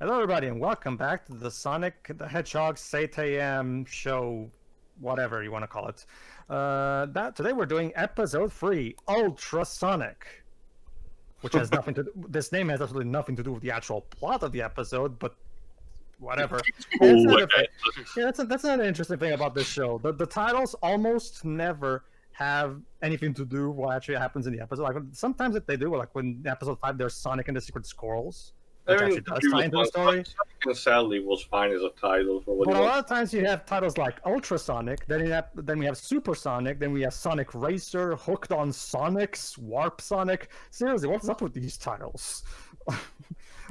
Hello, everybody, and welcome back to the Sonic the Hedgehog SatAM show, whatever you want to call it. Today we're doing episode 3, Ultrasonic, which has nothing to. This name has absolutely nothing to do with the actual plot of the episode, but whatever. That's another interesting thing about this show. The titles almost never have anything to do with what actually happens in the episode. Like sometimes if they do, like when episode 5 there's Sonic and the Secret Squirrels. Which actually does tie into the story. Sonic and Sally was fine as a title for what. But a lot of times you have titles like Ultrasonic, then we have Supersonic, then we have Sonic Racer, Hooked on Sonics, Warp Sonic. Seriously, what's up with these titles?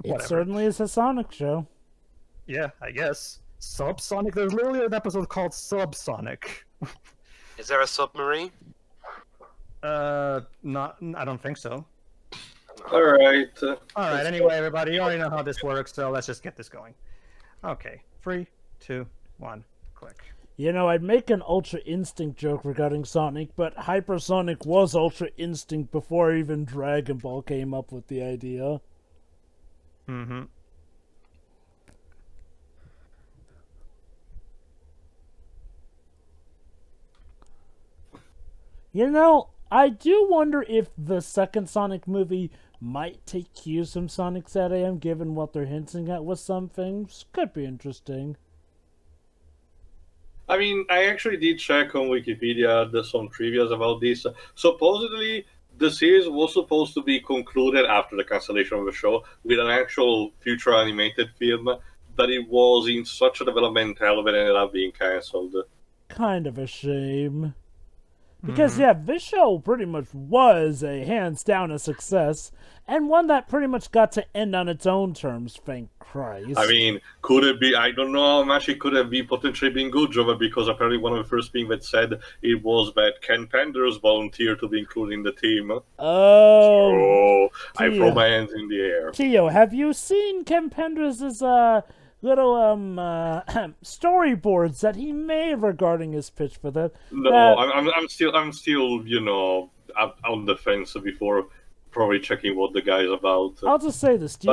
It certainly is a Sonic show. Yeah, I guess. Subsonic. There's literally an episode called Subsonic. Is there a submarine? Not. I don't think so. Alright. Alright, anyway, everybody, you already know how this works, so let's just get this going. Okay, 3, 2, 1, click. You know, I'd make an Ultra Instinct joke regarding Sonic, but Hypersonic was Ultra Instinct before even Dragon Ball came up with the idea. Mm-hmm. You know, I do wonder if the second Sonic movie might take cues from Sonic SatAM, given what they're hinting at with some things. Could be interesting. I mean, I actually did check on Wikipedia. There's some trivias about this. Supposedly, the series was supposed to be concluded after the cancellation of the show with an actual future animated film, but it was in such a development hell that it ended up being cancelled. Kind of a shame. Because, yeah, this show pretty much was a hands-down a success, and one that pretty much got to end on its own terms, thank Christ. I mean, could it be, I don't know how much it could have been potentially been good, Jova, because apparently one of the first things that said it was that Ken Penders volunteered to be included in the team. Oh, so I throw my hands in the air. Tio, have you seen Ken Penders' little storyboards that he made regarding his pitch for that? No, I'm still you know on the fence before probably checking what the guy's about. I'll just say this: do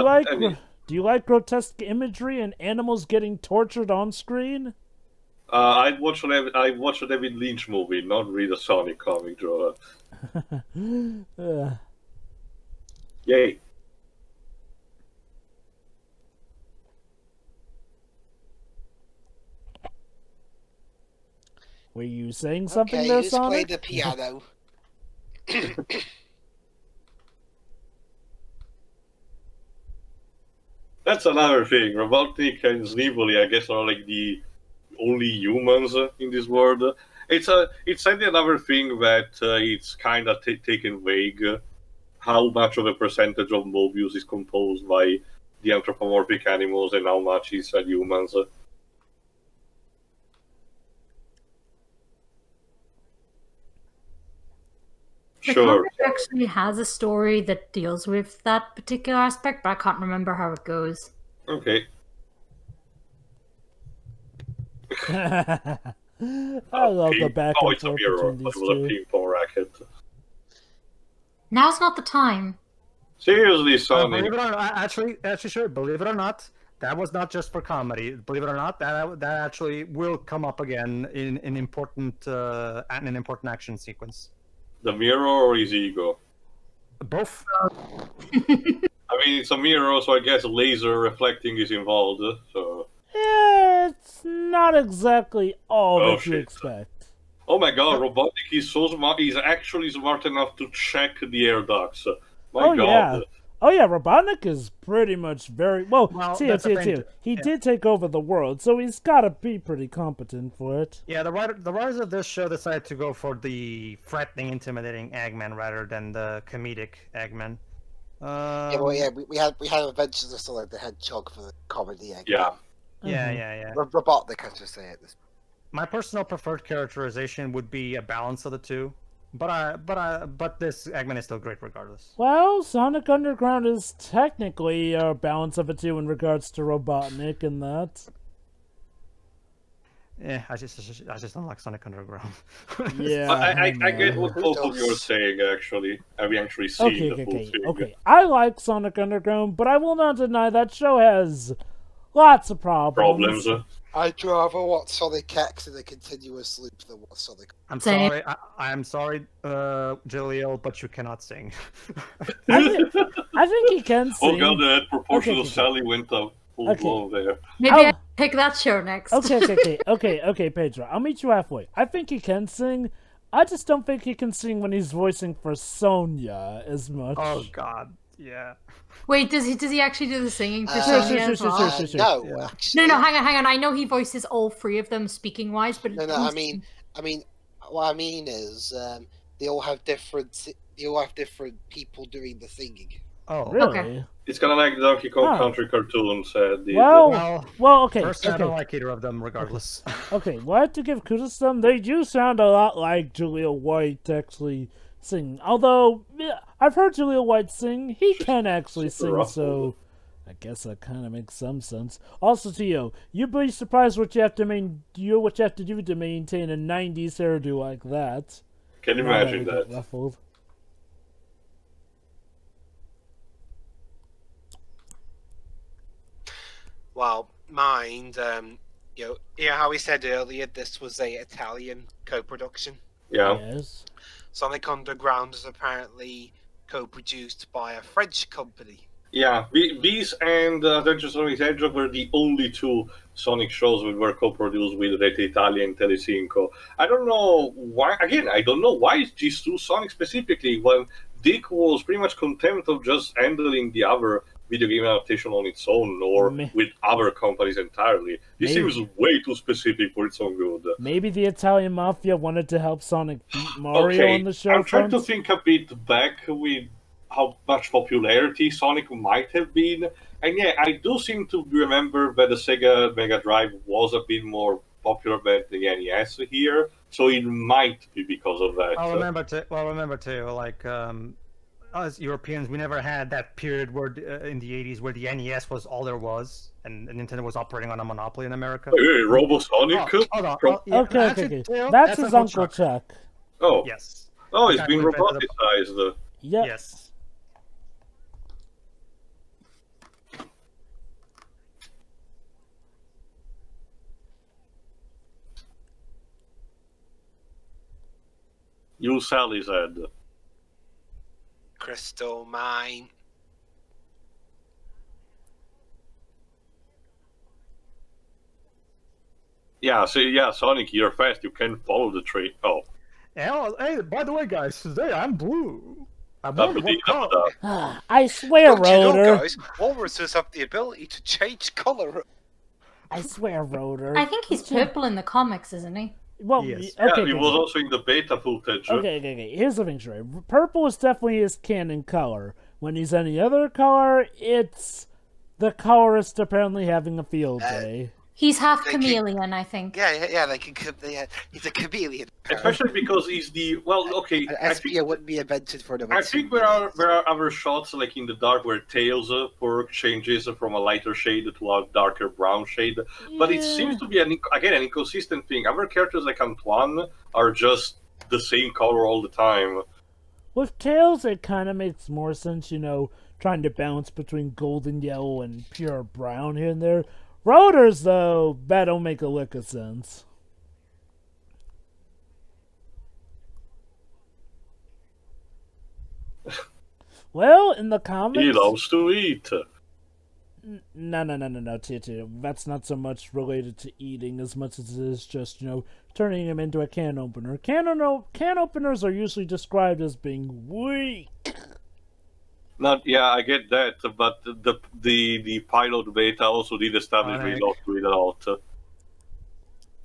you like grotesque imagery and animals getting tortured on screen? I watched a David Lynch movie, not read a Sonic comic, Joe. Yay. Were you saying something there, Sonic? Play the piano. That's another thing. Robotnik and Snively, I guess, are like the only humans in this world. It's certainly another thing that it's kind of taken vague. How much of a percentage of Mobius is composed by the anthropomorphic animals and how much is humans. The comic actually has a story that deals with that particular aspect, but I can't remember how it goes. Okay. I love the back and forth between these two. It was a ping pong racket. Now's not the time. Seriously, Sonic. Believe it or not, actually, sure. Believe it or not, that was not just for comedy. Believe it or not, that actually will come up again in an important action sequence. The mirror or his ego? Both. I mean, it's a mirror, so I guess laser reflecting is involved. So. Yeah, it's not exactly all that you expect. Oh my God, Robotnik is so smart. He's actually smart enough to check the air ducts. My God. Yeah. Oh yeah, Robotnik is pretty much very well. He did take over the world, so he's got to be pretty competent for it. Yeah, the writers of this show decided to go for the threatening, intimidating Eggman rather than the comedic Eggman. We had Adventures of Sonic the Hedgehog for the comedy Eggman. Yeah. Yeah. Robotnik, I should say it. My personal preferred characterization would be a balance of the two. But this Eggman is still great regardless. Well, Sonic Underground is technically a balance of the two in regards to Robotnik and that. I just don't like Sonic Underground. Yeah, I get know. what both of you are saying, actually. I've actually seen the full thing. Okay. I like Sonic Underground, but I will not deny that show has lots of problems. I'd rather watch Sonic X in a continuous loop than watch Sonic. I'm Same. sorry, I'm sorry, Jaleel, but you cannot sing. I think he can Oh sing. god, that proportional Okay. Sally went up full blown there. Maybe I pick that show next. Okay, Pedro. I'll meet you halfway. I think he can sing. I just don't think he can sing when he's voicing for Sonya as much. Oh god, yeah. Wait, does he actually do the singing for Sure. Sonya as well? No, Yeah. actually. No, hang on. I know he voices all three of them speaking wise, but No, I mean, what I mean is, they all have different people doing the singing. Oh, Really? Okay. It's kind of like Donkey Kong Huh. Country cartoon said. Well, okay. Personally, I don't like either of them, regardless. Okay, well, I have to give kudos to them. They do sound a lot like Julia White actually sing. Although, yeah, I've heard Julia White sing. He can actually sing, so I guess that kind of makes some sense. Also, Tio, you'd be surprised what you have to do to maintain a 90s hairdo like that. Can you Now imagine you get that? ruffled. Well, mind, you know how we said earlier this was a Italian co-production. Yeah. Yes. Sonic Underground is apparently co-produced by a French company. Yeah, these and Adventures on His Hedgehog were the only two Sonic shows that were co-produced with Rete Italia and Telecinco. I don't know why. Again, I don't know why these two Sonic specifically. When Dick was pretty much content of just handling the other video game adaptation on its own, or with other companies entirely. This seems way too specific for its own good. Maybe the Italian Mafia wanted to help Sonic beat Mario on the show. I'm trying to think a bit back with how much popularity Sonic might have been. And yeah, I do seem to remember that the Sega Mega Drive was a bit more popular than the NES here, so it might be because of that. I'll remember too, like, us Europeans, we never had that period where in the 80s where the NES was all there was, and Nintendo was operating on a monopoly in America. Hey, Robo-Sonic? Hold on. Yeah, Okay. That's his Uncle Chuck. Oh. Yes. Oh, it's been roboticized. Yep. Yes. You Sally's head. Crystal Mine. Yeah, Sonic, you're fast. You can follow the tree. Oh. Hey, by the way, guys, today I'm blue. I'm wondering what color. I swear, Don't you know, Rotor. guys, walruses have the ability to change color. I swear, Rotor. I think he's purple in the comics, isn't he? Well, Yes. okay. He was also in the beta footage. Okay. Here's the thing, Sherry. Purple is definitely his canon color. When he's any other color, it's the colorist apparently having a field day. He's half chameleon, I think. Yeah, he's a chameleon. Especially because he's the Espia wouldn't be invented for them. I think there are other shots like in the dark where Tails' fur changes from a lighter shade to a darker brown shade, but it seems to be an inconsistent thing. Other characters like Antoine are just the same color all the time. With Tails, it kind of makes more sense, trying to balance between golden yellow and pure brown here and there. Rotors, though, that don't make a lick of sense. Well, in the comics... He loves to eat. No, Tito. That's not so much related to eating as much as it is just, turning him into a can opener. Can openers are usually described as being weak. I get that, but the pilot beta also did establish we not do it a lot.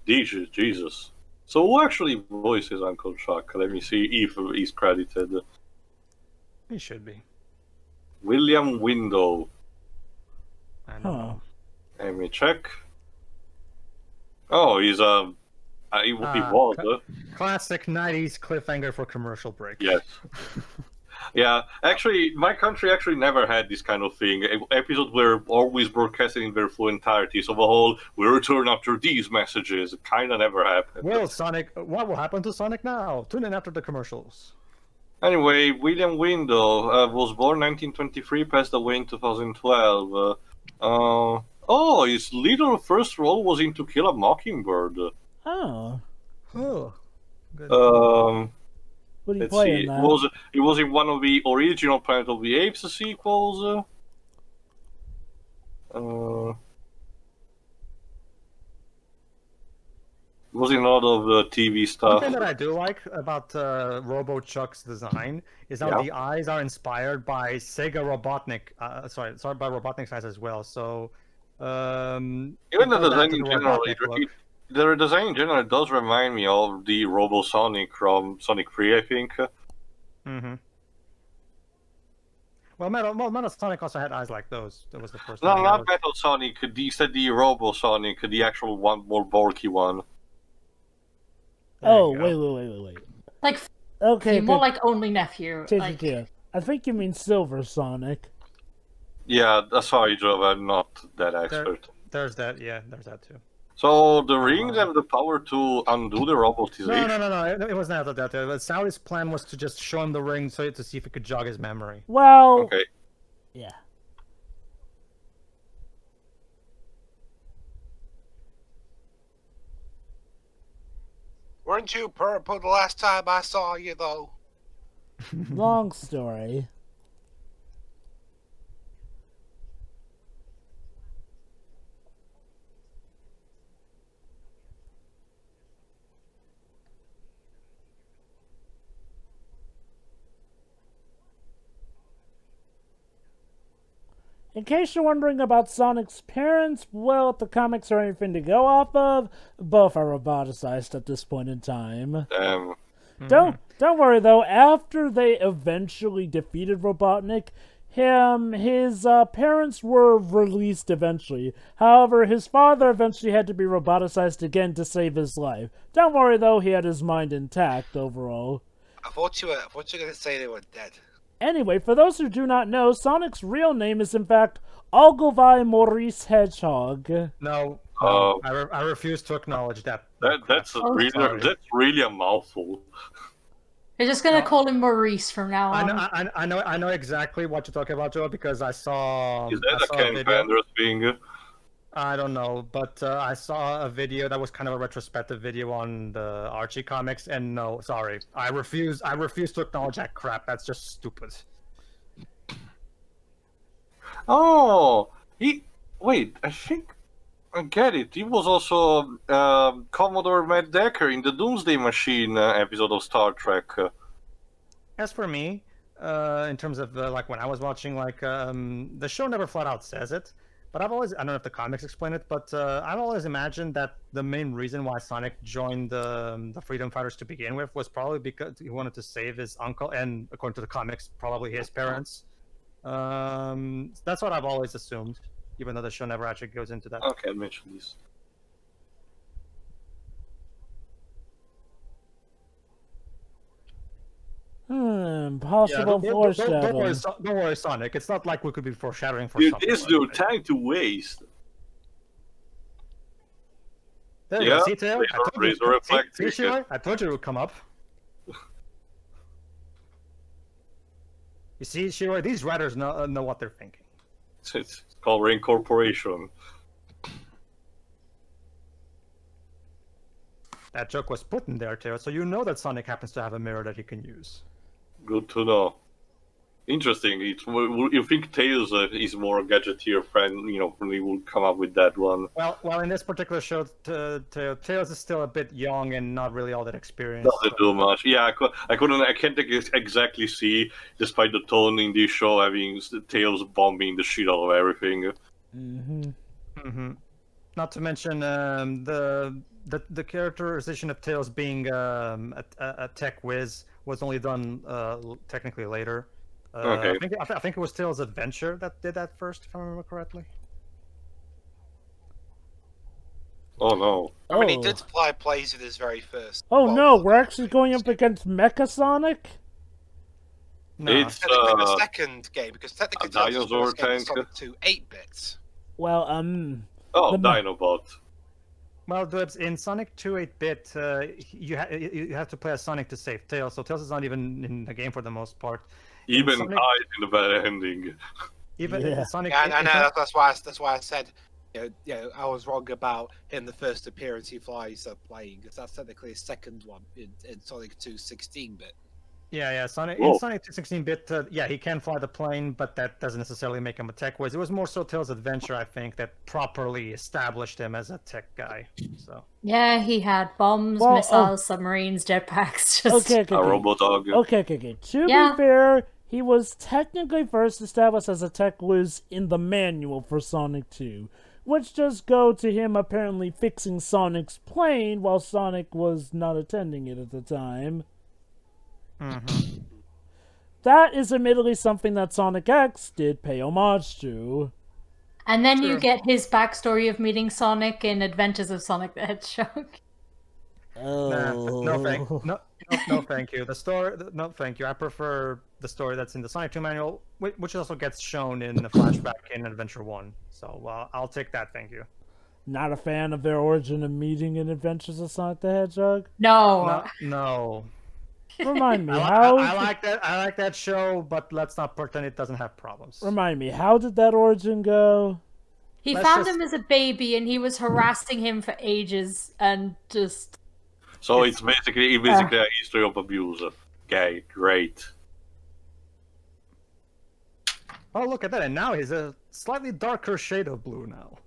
Jesus. So who actually voices Uncle Chuck? Let me see if he's credited. He should be. William Window. I don't know. Let me check. Oh, he's he was. Classic 90s cliffhanger for commercial break. Yes. Yeah, actually, my country actually never had this kind of thing. Episodes were always broadcasted in their full entirety, so the whole "we return after these messages" kind of never happened. Well, Sonic, what will happen to Sonic now? Tune in after the commercials. Anyway, William Windle was born 1923, passed away in 2012. His little first role was in To Kill a Mockingbird. Oh. Oh, good. What do you Let's play see. in that? It was in one of the original Planet of the Apes sequels. It was in a lot of TV stuff. One thing that I do like about Robo Chuck's design is how the eyes are inspired by Sega Robotnik. Sorry, by Robotnik's eyes as well. So Even the design in general, the design in general does remind me of the Robo Sonic from Sonic 3, I think. Mm-hmm. Well, Metal Sonic also had eyes like those. That was the first. No, one. not Metal Sonic. The Robo Sonic, the actual one, more bulky one. Oh, wait. Like, Okay, more like Only Nephew. Like, I think you mean Silver Sonic. Yeah, sorry, Joe, I'm not that expert. There's that, there's that too. So the rings have the power to undo the robotization? No, it was not that. Sally's plan was to just show him the ring to see if it could jog his memory. Well, okay. Yeah. Weren't you purple the last time I saw you, though? Long story. In case you're wondering about Sonic's parents, well, if the comics are anything to go off of, both are roboticized at this point in time. Don't worry though. After they eventually defeated Robotnik, his parents were released eventually. However, his father eventually had to be roboticized again to save his life. Don't worry though, he had his mind intact overall. I thought you were going to say they were dead. Anyway, for those who do not know, Sonic's real name is in fact Ogilvy Maurice Hedgehog. No, I refuse to acknowledge that. That's really a mouthful. You're just gonna call him Maurice from now on. I know exactly what you're talking about, Joe, because I saw. Is that a Ken Panders thing? I don't know, but I saw a video that was kind of a retrospective video on the Archie comics, and no, sorry, I refuse to acknowledge that crap. That's just stupid. Oh, wait, I think I get it. He was also Commodore Matt Decker in the Doomsday Machine episode of Star Trek. As for me, in terms of like when I was watching, like the show never flat out says it. But I don't know if the comics explain it, but I've always imagined that the main reason why Sonic joined the Freedom Fighters to begin with was probably because he wanted to save his uncle, and according to the comics, probably his parents. That's what I've always assumed, even though the show never actually goes into that. Okay, I'll mention this. Possible foreshadowing. Don't worry, Sonic. It's not like we could be foreshadowing for something. There's no time to waste. There you go. See, Tail? I told you it would come up. You see, Shiro, these writers know what they're thinking. It's called reincorporation. That joke was put in there, Tail, so you know that Sonic happens to have a mirror that he can use. Good to know. Interesting. You think Tails is more gadgeteer friend? When he would come up with that one. Well, in this particular show, Tails is still a bit young and not really all that experienced. Doesn't do much. Yeah, I can't exactly see, despite the tone in this show, having Tails bombing the shit out of everything. Not to mention the characterization of Tails being a tech whiz was only done technically later. Okay. I think it was Tails' Adventure that did that first, if I remember correctly. Oh no! I mean, he did fly plays with his very first. Oh no! We're actually going up against Mecha Sonic. No. It's Technically the second game, because technically a dinosaur tank. Sonic 2 8-bits. Well, Oh, the- Dinobot. Well, Dubs, in Sonic 2 8-bit, you have to play as Sonic to save Tails, so Tails is not even in the game for the most part. Even Sonic- died in the very ending. Even Yeah. Sonic. Yeah, I know. That's why I said, I was wrong about in the first appearance he flies playing, because that's technically his second one in Sonic 2 16-bit. Yeah, Sonic Whoa. in Sonic 2 16-bit, yeah, he can fly the plane, but that doesn't necessarily make him a tech whiz. It was more so Tails' Adventure, I think, that properly established him as a tech guy. So. Yeah, he had bombs, Well, missiles, submarines, jetpacks. Just... okay. A Robodog. Okay. To Yeah. be fair, he was technically first established as a tech whiz in the manual for Sonic 2, which just go to him apparently fixing Sonic's plane while Sonic was not attending it at the time. Mm-hmm. That is admittedly something that Sonic X did pay homage to. And then you Sure. get his backstory of meeting Sonic in Adventures of Sonic the Hedgehog. Oh. No, thank you. The story, no, thank you. I prefer the story that's in the Sonic 2 manual, which also gets shown in the flashback in Adventure 1. So I'll take that, thank you. Not a fan of their origin of meeting in Adventures of Sonic the Hedgehog? No. No. Remind me, I like that show, but let's not pretend it doesn't have problems. Remind me, how did that origin go? He Let's found just- him as a baby and he was harassing him for ages and just... So it's basically a history of abuse. Okay, great. Oh, look at that! And now he's a slightly darker shade of blue now.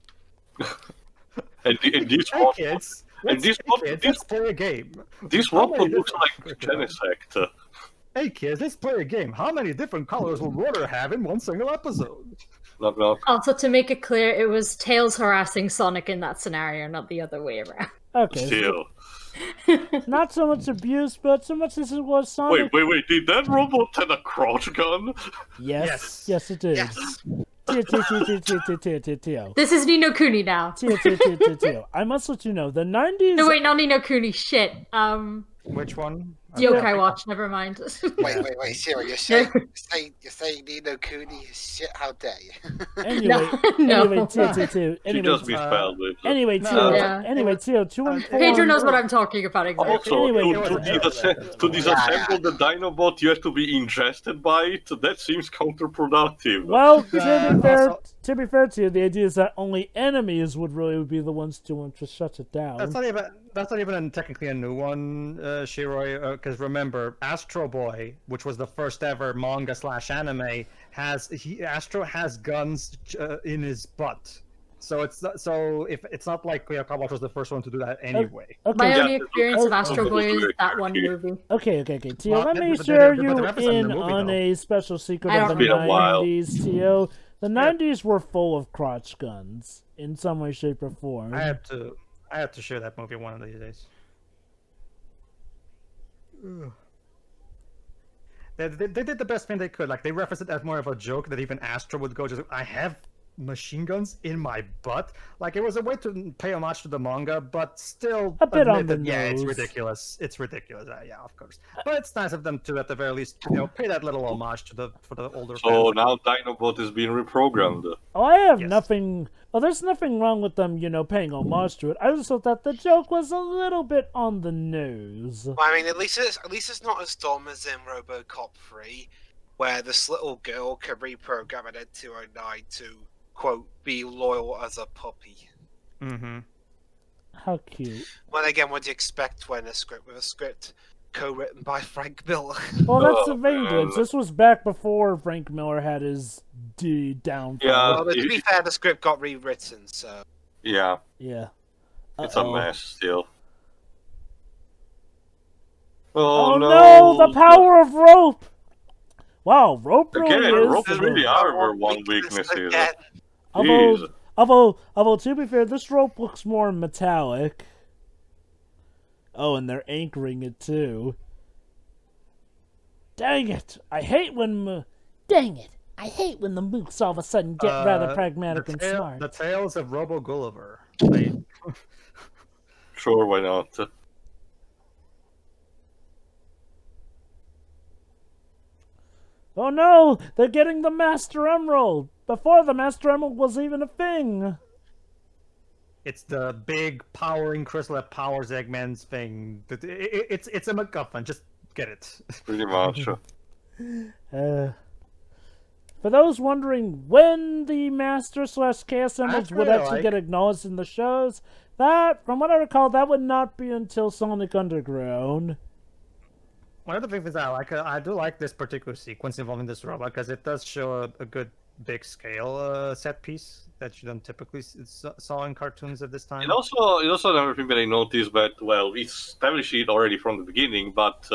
And this Hey one, kids, and this one, let's play a game. this How one many looks different- like Genesect. Hey kids, let's play a game. How many different colors will water have in one single episode? Knock knock. Also, to make it clear, it was Tails harassing Sonic in that scenario, not the other way around. Okay, Still. not so much abuse, but so much as it was Sonic. Wait, did that robot have a crotch gun? Yes, it did. Yes. Tio. This is Nino Kuni now. Tio. I must let you know, the 90s... No, wait, not Nino Kuni. Shit. Which one? Yokai Watch, never mind. Wait, Sarah, you're saying Nino Kuni is shit? How dare you? Anyway, No. Tio. She Anyway, just misspelled it. Anyway, Yeah. Tio, to inform... Pedro knows what I'm talking about exactly. Also, Anyway, to disassemble the Dinobot, you have to be ingested by it. That seems counterproductive. Well, also- to be fair to you, the idea is that only enemies would really be the ones to shut it down. That's not even technically a new one, Shiroi. Because remember, Astro Boy, which was the first ever manga/anime, Astro has guns in his butt. So it's not like Kawash was the first one to do that anyway. Okay, My Yeah. only experience of Astro Boy is Okay. that one movie. Okay, Tio, Well, let me but share they're you representing in the movie, on though. a special secret I of don't the Been a while. 90s, Tio. The 90s were full of crotch guns in some way, shape, or form. I have to share that movie one of these days. Ugh. They did the best thing they could. Like, they referenced it as more of a joke that even Astro would go, just, I have machine guns in my butt. Like, it was a way to pay homage to the manga, but still A bit admit on the that, yeah, it's nose. ridiculous. It's ridiculous. Yeah, of course. But it's nice of them to, at the very least, pay that little homage to for the older So fans. now Dinobot is being reprogrammed. Oh, I have Yes. nothing. Well, there's nothing wrong with them, paying homage to it. I just thought that the joke was a little bit on the nose. Well, I mean, at least it's not as dumb as in RoboCop 3, where this little girl can reprogram an N209 to, quote, be loyal as a puppy. Mm-hmm. How cute. Well, again, what do you expect when a script co-written by Frank Miller? Well, that's the Oh, Vagrants. man. This was back before Frank Miller had his downfall. Yeah. Well, to be fair, the script got rewritten, so... Yeah, Yeah. it's a Uh-oh. mess still. Oh no! no, the power of rope! Wow, rope really Again, is. rope is really our one Weakness weakness here. again. Jeez. Although, to be fair, this rope looks more metallic. Oh, and they're anchoring it too. Dang it! I hate when the mooks all of a sudden get rather pragmatic and smart. The Tales of Robo Gulliver. They, Sure, why not? Oh no, they're getting the Master Emerald! Before the Master Emerald was even a thing! It's the big powering crystal that powers Eggman's thing. It's a MacGuffin. Just get it. Pretty much. For those wondering when the Master/Chaos Emeralds would actually get acknowledged in the shows, that, from what I recall, that would not be until Sonic Underground. One of the things I like, I do like this particular sequence involving this robot because it does show a good big scale set piece that you don't typically saw in cartoons at this time. And also another thing that I noticed that, well, it's established it already from the beginning, but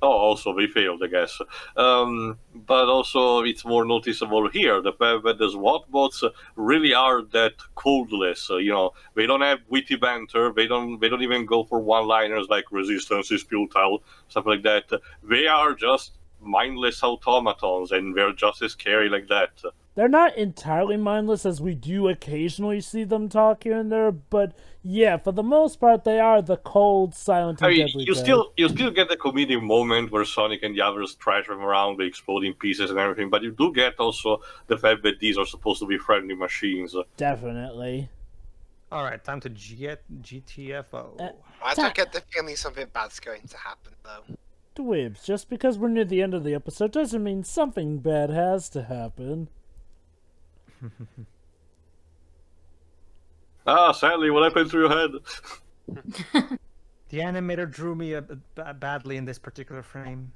also we failed, I guess. But also it's more noticeable here, the fact that the SWAT bots really are that codeless. You know, they don't have witty banter. They don't even go for one-liners like "resistance is futile," stuff like that. They are just mindless automatons, and they're just as scary like that. They're not entirely mindless, as we do occasionally see them talk here and there, but yeah, for the most part, they are the cold, silent, and deadly you still get the comedic moment where Sonic and the others trash them around, they explode in pieces and everything, but you do get also the fact that these are supposed to be friendly machines. Definitely. Alright, time to GTFO. I don't get the feeling something bad's going to happen, though. Dwibs, just because we're near the end of the episode doesn't mean something bad has to happen. Sadly, what happened to your head? The animator drew me badly in this particular frame.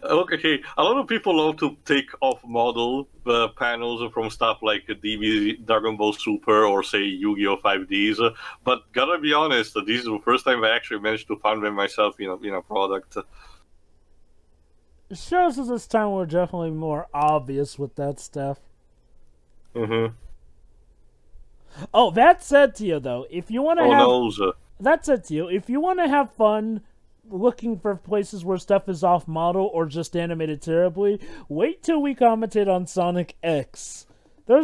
Okay, a lot of people love to take off-model panels from stuff like DB, Dragon Ball Super, or say Yu-Gi-Oh! 5Ds, but gotta be honest, this is the first time I actually managed to find them myself in a product. It shows us this time we're definitely more obvious with that stuff. Mm-hmm. Oh, that said to you, though, if you want to that said to you, if you want to have fun looking for places where stuff is off-model or just animated terribly, wait till we commentate on Sonic X. There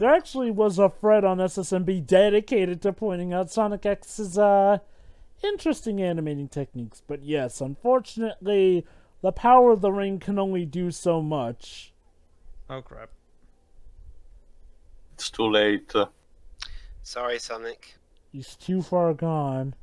actually was a thread on SSMB dedicated to pointing out Sonic X's interesting animating techniques, but yes, unfortunately, the power of the ring can only do so much. Oh crap. It's too late. Sorry, Sonic. He's too far gone.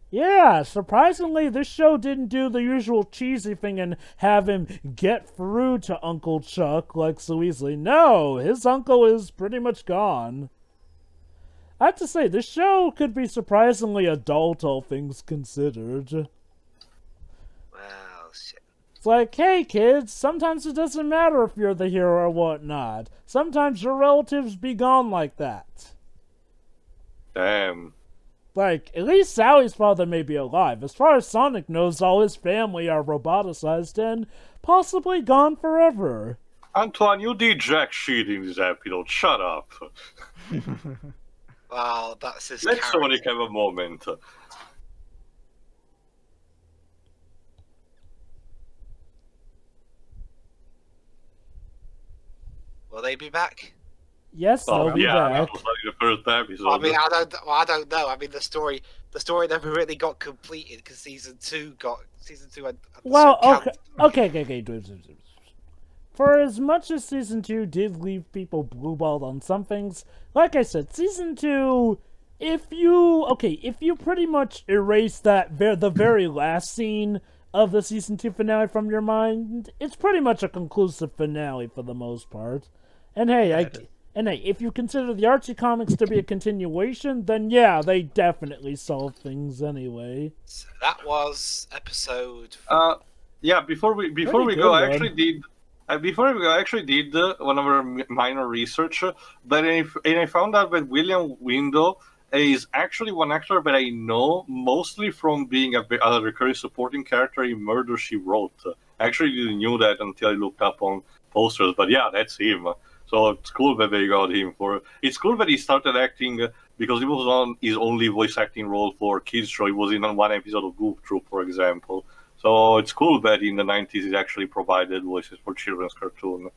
Yeah, surprisingly, this show didn't do the usual cheesy thing and have him get through to Uncle Chuck like so easily. No, his uncle is pretty much gone. I have to say, this show could be surprisingly adult, all things considered. Well, shit. It's like, hey kids, sometimes it doesn't matter if you're the hero or whatnot. Sometimes your relatives be gone like that. Damn. Like, at least Sally's father may be alive. As far as Sonic knows, all his family are roboticized and possibly gone forever. Antoine, you did jack shit in this episode. Shut up. Well, that's his Let character. Sonic have a moment. Will they be back? Yes, they'll be back. That was like the first episode. I mean, I don't know. I mean, the story never really got completed because season two had. Well, okay. For as much as Season 2 did leave people blue-balled on some things, like I said, Season 2, if you pretty much erase the very last scene of the Season 2 finale from your mind, it's pretty much a conclusive finale for the most part. And hey, if you consider the Archie comics to be a continuation, then yeah, they definitely solve things anyway. So that was episode. Yeah. Before we go, I actually did. Before we go, I actually did one of our minor research, but I found out that William Window is actually one actor that I know mostly from being a recurring supporting character in Murder, She Wrote. I actually didn't know that until I looked up on posters, but yeah, that's him. So it's cool that they got him for. It's cool that he started acting because he was on his only voice acting role for kids show. He was in one episode of Goof Troop, for example. So it's cool that in the 90s he actually provided voices for children's cartoon.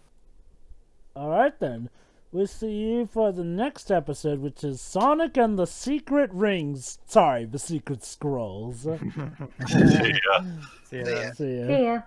Alright then. We'll see you for the next episode, which is Sonic and the Secret Rings. Sorry, the Secret Scrolls. See ya. See ya. See ya. See ya.